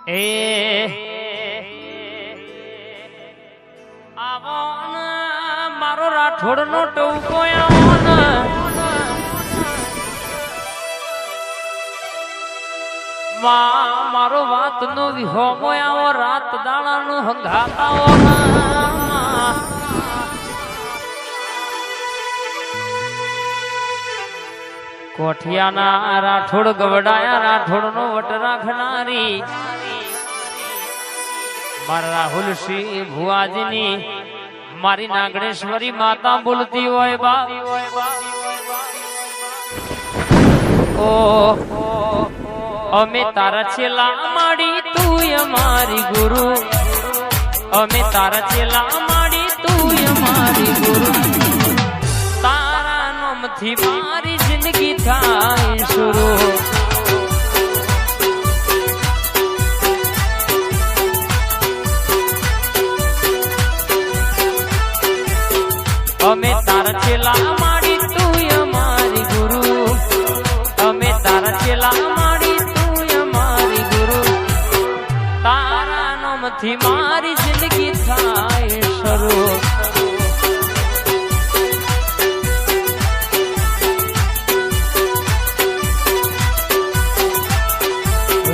એ આવો મારો રાઠોડ નો ટૂંકો આવો મારો વાત નો વિહોમો આવો રાત દાણા નો હંગાતાઓ કોઠિયાના રાઠોડ ગવડાયા રાઠોડ નો વટ રાખનારી મારા રાહુલસિંહ ભુવાજીની મારી નાગણેશ્વરી માતા બોલતી હોય બા ઓ અમે તારા છેલા માડી તું અમારી ગુરુ અમે તારા છેલા માડી તું અમારી ગુરુ તારા નામથી મારી જિંદગી થાય શરૂ અમે તારા છેલા માડી તું અમારી ગુરુ અમે તારા છેલા માડી તું અમારી ગુરુ તારા નામથી મારી જિંદગી થાય શરૂ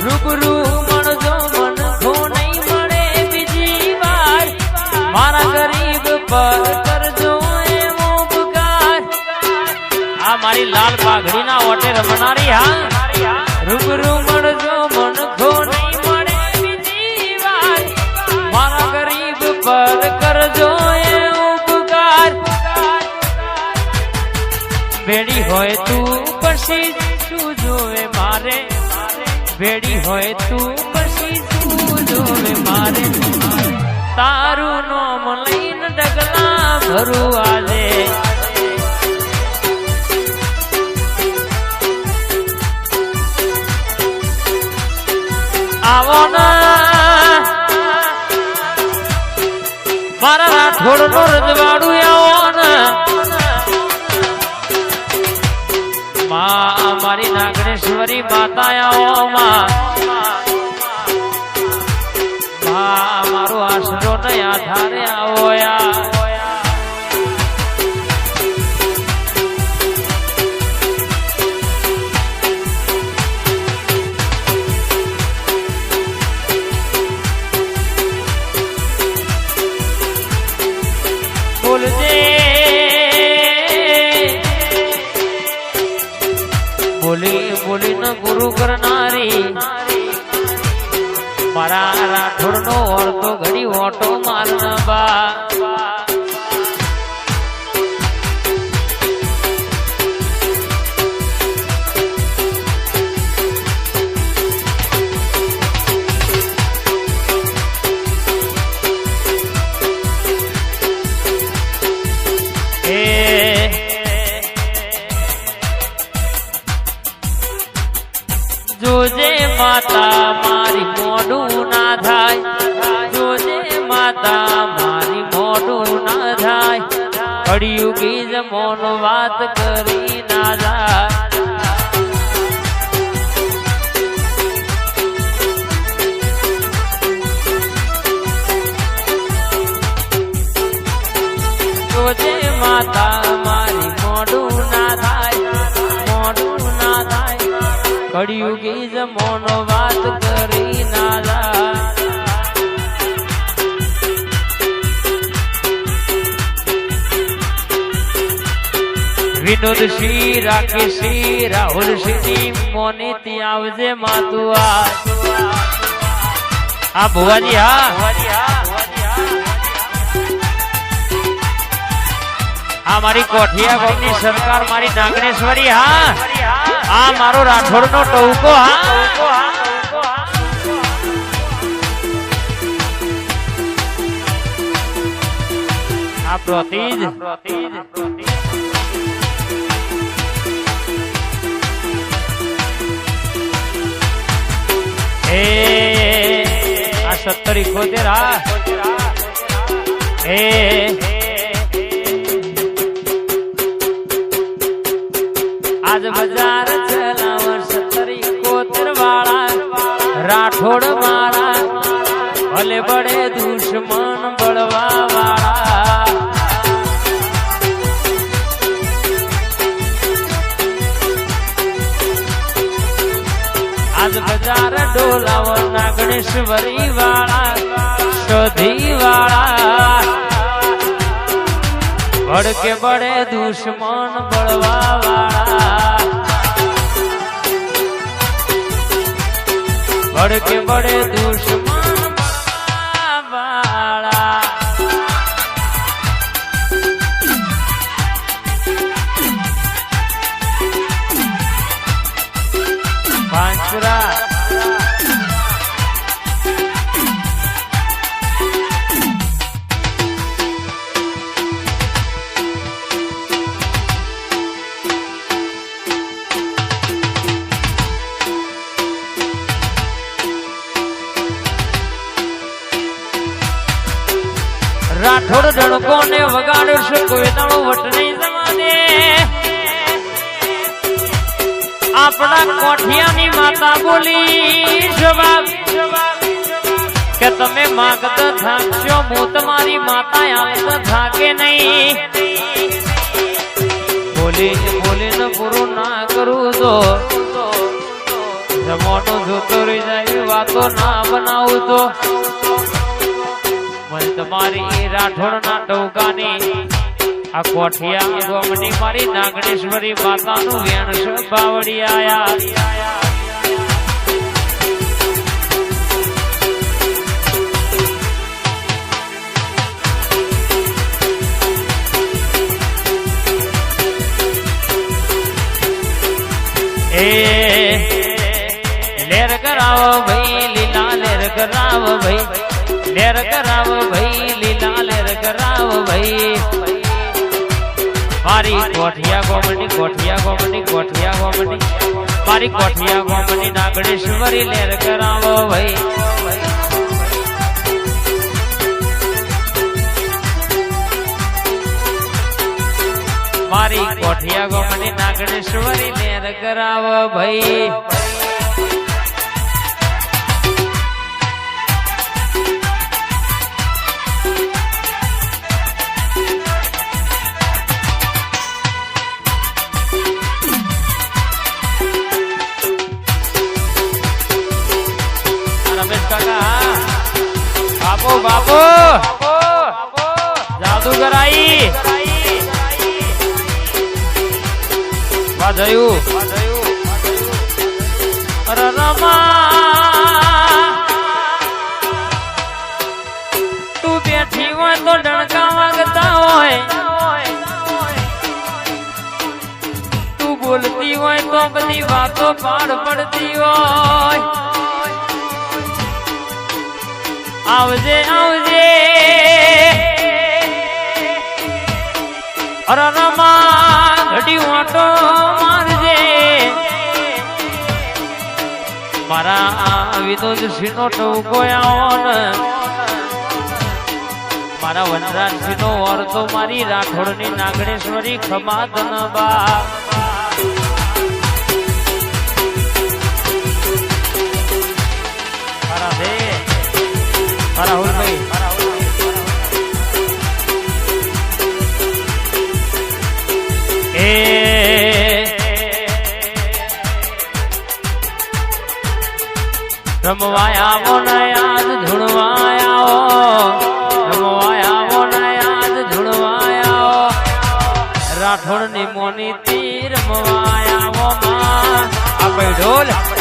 રૂબરૂ મળજો મન ખો નહીં મળે બીજી વાર મારા ગરીબ પર કરજો એવો ઉપકાર આ મારી લાલ પાઘડી ના ઓટે રમનારી હા રૂબરૂ મળજો મન ખો નહીં મળે બીજી વાર મારા ગરીબ પર કરજો એવો ઉપકાર બેડી હોય તું પછી શું જોવે મારે બેડી હોય તું પછી તું જોવે મારે તારું નામ લઈને ડગલા ભરું આજે આવો ના મારા રાઠોડ નો રજવાડું આવો ના મારી નાગણેશ્વરી માતા આવો મારો આશરો ને આધારે આવો બોલજે બોલી બોલીને ગુરુ કરનારી મારા રાઠોડ નો ઓળતો ઘડી ઓટો મારના બા જોજે માતા મારી મોઢું ના થાય જોજે માતા મારી મોઢું ના થાય કળિયુગી જમોનો વાત કરી ના જાય જોજે માતા મારી મોઢું ના થાય મોઢું ના થાય કળિયુગી જમોનો વાત કરી ના જા વિનોદસિંહ રાકેશસિંહ રાહુલસિંહ મોનીતી આવજે માતું આ ભુવાજી હા આ મારી કોઠિયા ગામની સરકાર મારી નાગણેશ્વરી હા આ મારો રાઠોડ નો ટૂંકો હા આ પ્રતિજ એ આ 70-71 હા એ આજ બજાર ચલાવ 70-71 વાળા રાઠોડ મારા ભલે બળે દુશ્મન બળવા વાળા આજ બજાર ડોલાવો ના ગણેશ્વરી વાળા શોધી વાળા ભડકે બળે દુશ્મન બળવા વાળા ભડકે બળે દુશ્મન બળવા વાળા પાંચરા રાઠોડ ડણકો ને વગાડશે કોઈ દાડો વટ નહીં જવા દે આપણા કોઠિયાની માતા બોલી જવાબ કે તમે માગત થાકશો હું તમારી માતા આવત થાકે નહીં બોલીને પૂરું ના કરું તો જમવાનું જોતો રહી જાય વાતો ના બનાવું તો મને તમારી રાઠોડ ના ટોકાની આ કોઠિયા ગોમની મારી નાગણેશ્વરી માતાનું વેણ છે બાવડી આયા એ લેર કરાવો ભાઈ લીલા લેર કરાવો ભાઈ લેર કરાવો ભાઈ લીલા લેર કરાવો ભાઈ મારી કોઠિયા ગોમની મારી કોઠિયા ગોમની નાગણેશ્વરી લેર કરાવો ભાઈ મારી કોઠિયા ગોમની નાગણેશ્વરી લેર કરાવો ભાઈ બાપો જાદુગર આઈ વાજયું અરે રમા તું બેઠી હોય તો ડણકા વાગતા હોય તું બોલતી હોય તો બધી વાતો પાડ પડતી હોય આવજે આવજે અરે રમા ઘડી વાટો મારજે મારા વિનોદ સિંહનો ટોકો આવો ને મારા વનરાજ સિંહનો ઓરતો મારી રાઠોડની નાગણેશ્વરી ખમાદન બા રાહુલ ભાઈ એ રમવાયા મોને યાદ ધૂણવાયા રમવાયા મોને યાદ ધૂણવાયા રાઠોડ ની મોની તીર રમવાયા માં આપણે ઢોલ